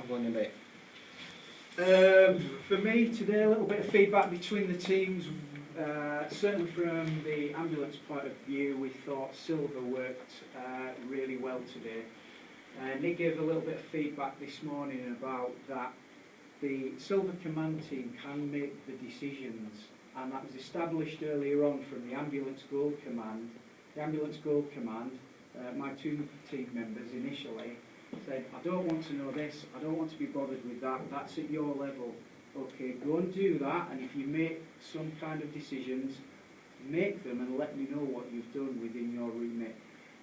feedback going a bit? For me today, a little bit of feedback between the teams. Certainly from the ambulance point of view, we thought Silver worked really well today. Nick gave a little bit of feedback this morning about that the Silver Command team can make the decisions, and that was established earlier on from the Ambulance Gold Command. The Ambulance Gold Command, my two team members initially said, I don't want to know this, I don't want to be bothered with that, that's at your level. Okay, go and do that, and if you make some kind of decisions, make them and let me know what you've done within your remit.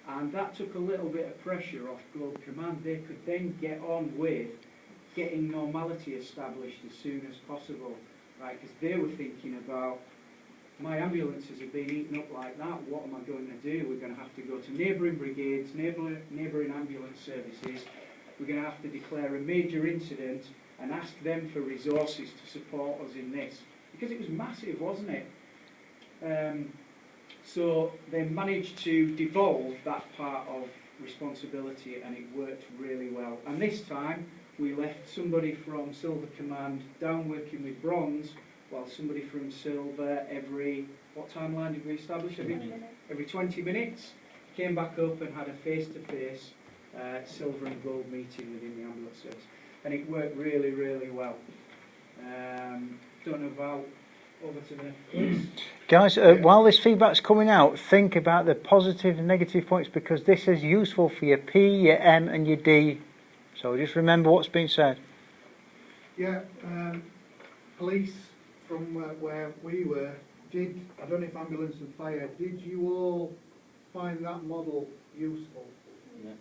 And that took a little bit of pressure off Gold Command. They could then get on with getting normality established as soon as possible, right? Because they were thinking about, my ambulances have been eaten up like that, what am I going to do? We're going to have to go to neighbouring brigades, neighbouring ambulance services, we're going to have to declare a major incident and ask them for resources to support us in this. Because it was massive, wasn't it? So they managed to devolve that part of responsibility, and it worked really well. And this time we left somebody from Silver Command down working with Bronze, while somebody from Silver every, what timeline did we establish? Every 20 minutes came back up and had a face-to-face Silver and Gold meeting within the ambulance service. And it worked really, really well. Don't know about over to the police. Guys, while this feedback's coming out, think about the positive and negative points, because this is useful for your P, your M and your D. So just remember what's been said. Yeah, police from where we were, I don't know if ambulance and fire, did you all find that model useful? Yeah.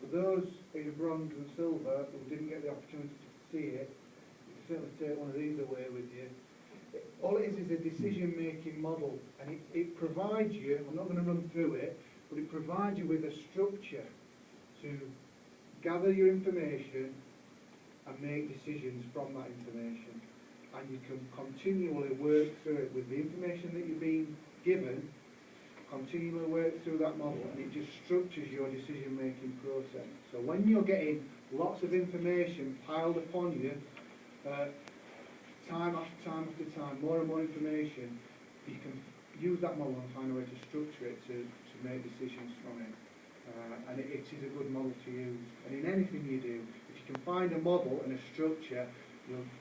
For those in Bronze and Silver who didn't get the opportunity to see it, you can certainly take one of these away with you. All it is a decision-making model, and it provides you, I'm not going to run through it, but it provides you with a structure to gather your information and make decisions from that information. And you can continually work through it with the information that you're being given, continually work through that model, and it just structures your decision-making process. So when you're getting lots of information piled upon you, time after time after time, more and more information, you can use that model and find a way to structure it to make decisions from it. And it is a good model to use. And in anything you do, if you can find a model and a structure,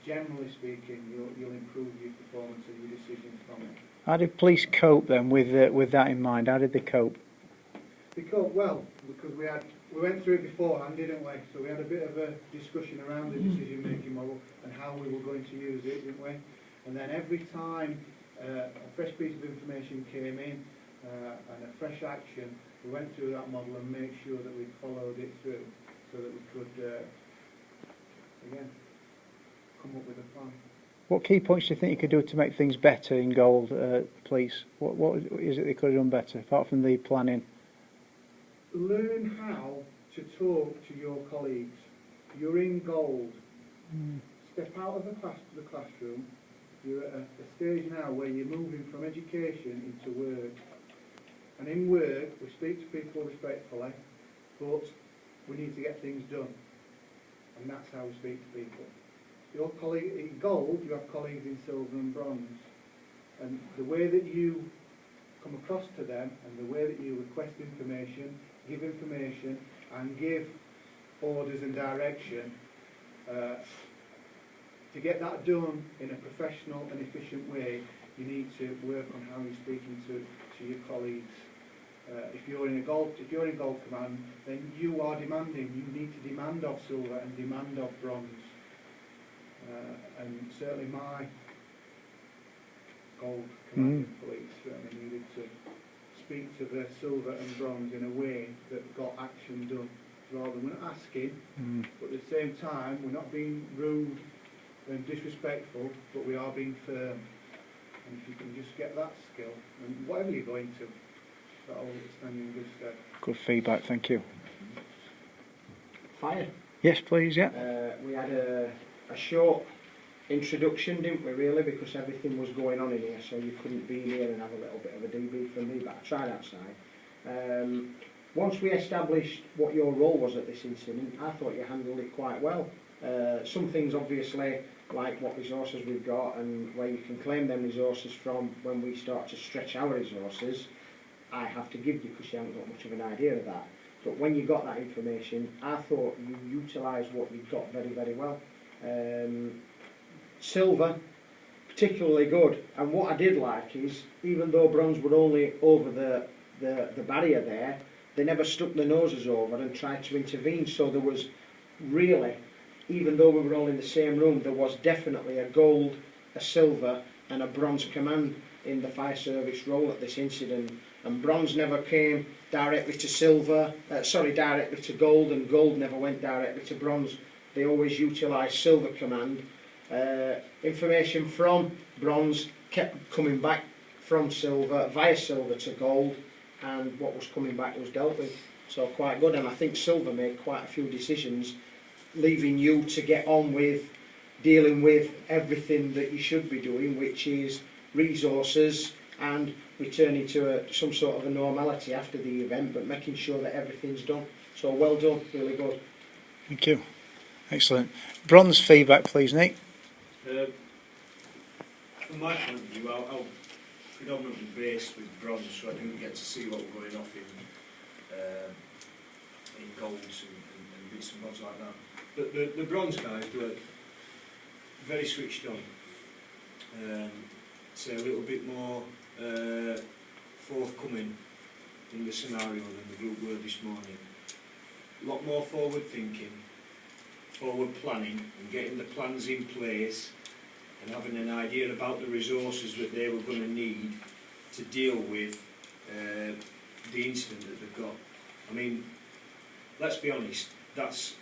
generally speaking, you'll improve your performance and your decisions from it. How did police cope then with that in mind? How did they cope? They coped well, because we went through it beforehand, didn't we? So we had a bit of a discussion around the decision-making model and how we were going to use it, didn't we? And then every time a fresh piece of information came in and a fresh action, we went through that model and made sure that we followed it through, so that we could, again, come up with a plan. What key points do you think you could do to make things better in Gold, police? What is it they could have done better, apart from the planning? Learn how to talk to your colleagues. You're in Gold. Step out of the classroom. You're at a stage now where you're moving from education into work. And in work, we speak to people respectfully, but we need to get things done. And that's how we speak to people. Your colleague in Gold, you have colleagues in Silver and Bronze. And the way that you come across to them and the way that you request information, give information and give orders and direction, to get that done in a professional and efficient way, you need to work on how you're speaking to your colleagues. If you're in Gold Command, then you are demanding. You need to demand of Silver and demand of Bronze. And certainly my Gold Command police certainly needed to speak to the Silver and Bronze in a way that got action done. Rather than we're not asking, but at the same time we're not being rude and disrespectful, but we are being firm. And if you can just get that skill, and whatever you're going to, that'll stand you in good stead. Good feedback, thank you. Fire? Yes, please, yeah. We had a short introduction, didn't we, really, because everything was going on in here, so you couldn't be here and have a little bit of a debrief from me, but I tried outside. once we established what your role was at this incident, I thought you handled it quite well. Some things obviously, like what resources we've got and where you can claim them resources from when we start to stretch our resources, I have to give you because you haven't got much of an idea of that. But when you got that information, I thought you utilised what you got very, very well. Silver, particularly good. And what I did like is, even though bronze were only over the barrier there, they never stuck their noses over and tried to intervene. So there was really, even though we were all in the same room, there was definitely a gold, a silver and a bronze command in the fire service role at this incident. And bronze never came directly to silver, directly to gold, and gold never went directly to bronze. They always utilised silver command. Information from bronze kept coming back from silver, via silver to gold, and what was coming back was dealt with. So quite good, and I think silver made quite a few decisions, leaving you to get on with dealing with everything that you should be doing, which is resources and returning to some sort of a normality after the event, but making sure that everything's done. So well done, really good. Thank you. Excellent. Bronze feedback, please, Nick. From my point of view, I'll predominantly based with bronze, so I didn't get to see what were going off in golds and bits and bobs like that. But the bronze guys were very switched on. Say a little bit more forthcoming in the scenario than the group were this morning. A lot more forward thinking, forward planning and getting the plans in place and having an idea about the resources that they were going to need to deal with the incident that they've got. I mean, let's be honest, that's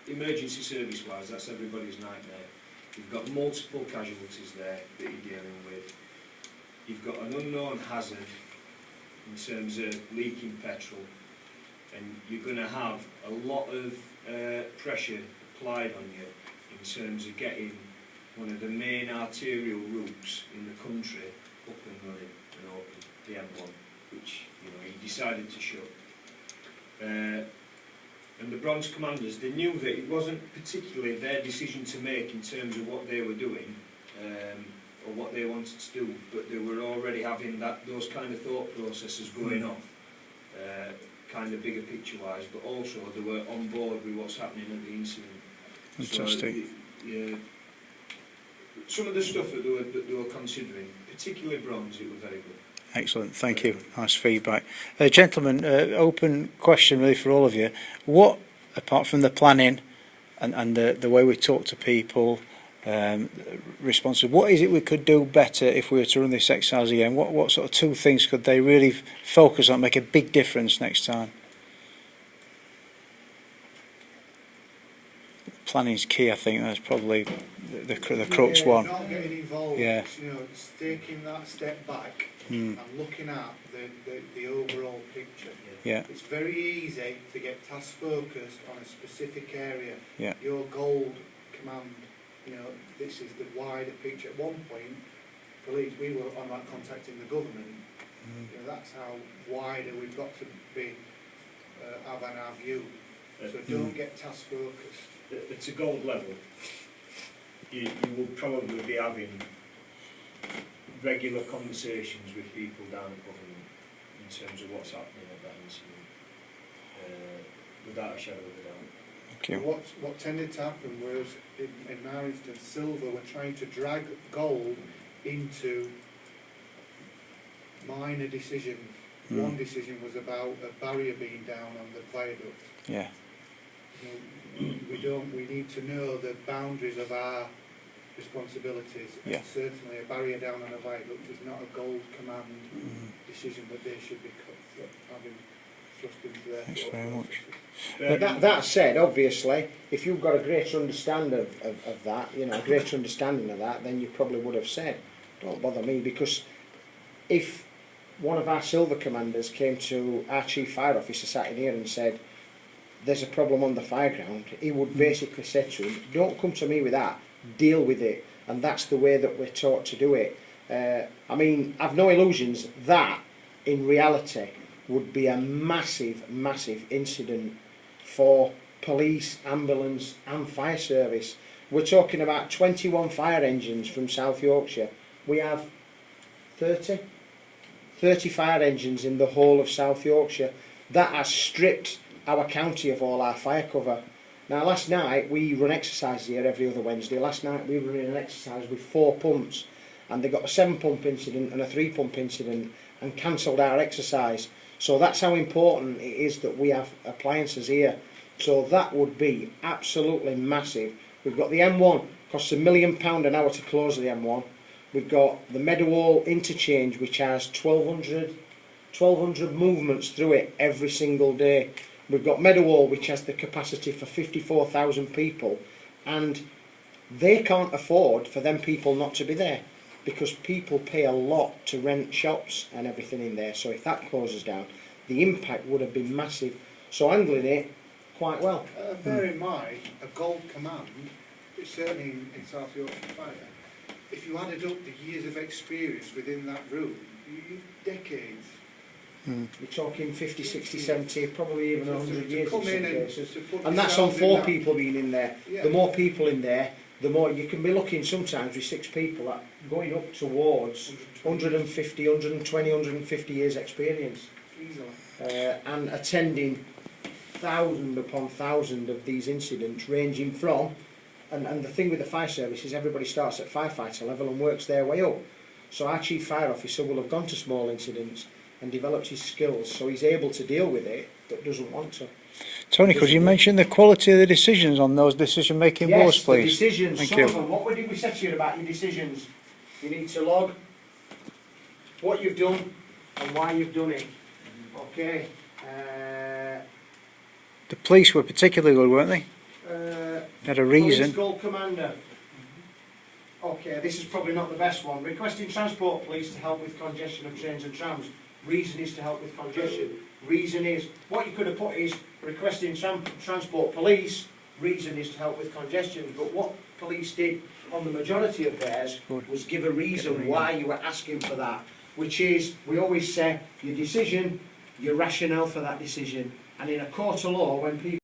emergency service wise, that's everybody's nightmare. You've got multiple casualties there that you're dealing with. You've got an unknown hazard in terms of leaking petrol, and you're going to have a lot of pressure applied on you in terms of getting one of the main arterial routes in the country up and running and open, the M1, which he decided to shut. And the bronze commanders, they knew that it wasn't particularly their decision to make in terms of what they were doing or what they wanted to do, but they were already having those kind of thought processes going off, kind of bigger picture wise, but also they were on board with what's happening at the incident. Fantastic. So, some of the stuff that they were considering, particularly bronze, it was very good. Excellent, thank you. Nice feedback. Gentlemen, open question really for all of you. What, apart from the planning and the way we talk to people, responsive, what is it we could do better if we were to run this exercise again? What sort of two things could they really focus on, make a big difference next time? Planning's key, I think. That's probably the crux one. Not getting involved, Yeah. just taking that step back and looking at the overall picture. Yeah. It's very easy to get task focused on a specific area. Yeah. Your gold command, this is the wider picture. At one point, police, we were on that contacting the government. That's how wider we've got to be, having our view. So don't get task focused. At a gold level, you will probably be having regular conversations with people down at government in terms of what's happening at that incident, without a shadow of a doubt. Thank you. What tended to happen was, in our instance, silver were trying to drag gold into minor decisions. One decision was about a barrier being down on the viaduct. Yeah. We need to know the boundaries of our responsibilities. Yeah. And certainly a barrier down on a viaduct is not a gold command decision that they should be having thrust into their Thanks thought very much. processes. That said, obviously, if you've got a greater understanding of that, a greater understanding of that, then you probably would have said, don't bother me, because if one of our silver commanders came to our chief fire officer sat in here and said, there's a problem on the fire ground, he would basically say to him, don't come to me with that, deal with it. And that's the way that we're taught to do it. I mean, I've no illusions that in reality would be a massive, massive incident for police, ambulance and fire service. We're talking about 21 fire engines from South Yorkshire. We have 30 fire engines in the whole of South Yorkshire. That has stripped our county of all our fire cover. Now last night, we run exercises here every other Wednesday. Last night we were running an exercise with 4 pumps, and they got a 7-pump incident and a 3-pump incident and cancelled our exercise. So that's how important it is that we have appliances here. So that would be absolutely massive. We've got the M1, costs £1 million an hour to close the M1. We've got the Meadowhall interchange, which has 1,200 movements through it every single day. We've got Meadowhall, which has the capacity for 54,000 people, and they can't afford for them people not to be there, because people pay a lot to rent shops and everything in there. So if that closes down, the impact would have been massive. So handling it quite well. Bear in mind, a Gold Command, certainly in South Yorkshire Fire, if you added up the years of experience within that room, decades. We're talking 50, 60, 70, probably even 100 years in some cases. And that's yourself on in 4 that. people being in there. Yeah. The more people in there, the more you can be looking sometimes with 6 people at going up towards 150, 120, 150 years experience. Easily. And attending 1,000 upon 1,000 of these incidents, ranging from, and the thing with the fire service is everybody starts at firefighter level and works their way up. So our chief fire officer will have gone to small incidents and developed his skills, so he's able to deal with it, but doesn't want to. Tony, could you mention the quality of the decisions on those decision-making boards, Yes, please? the decisions, Thank some you. of them, what did we say to you about your decisions? You need to log what you've done and why you've done it. Okay. The police were particularly good, weren't they? They had a reason. Police Gold Commander. Okay, this is probably not the best one. Requesting Transport Police to help with congestion of trains and trams. Reason is to help with congestion. Reason is, what you could have put is requesting Transport Police. Reason is to help with congestion. But what police did on the majority of theirs was give a reason why you were asking for that. Which is, we always say, your decision, your rationale for that decision. And in a court of law, when people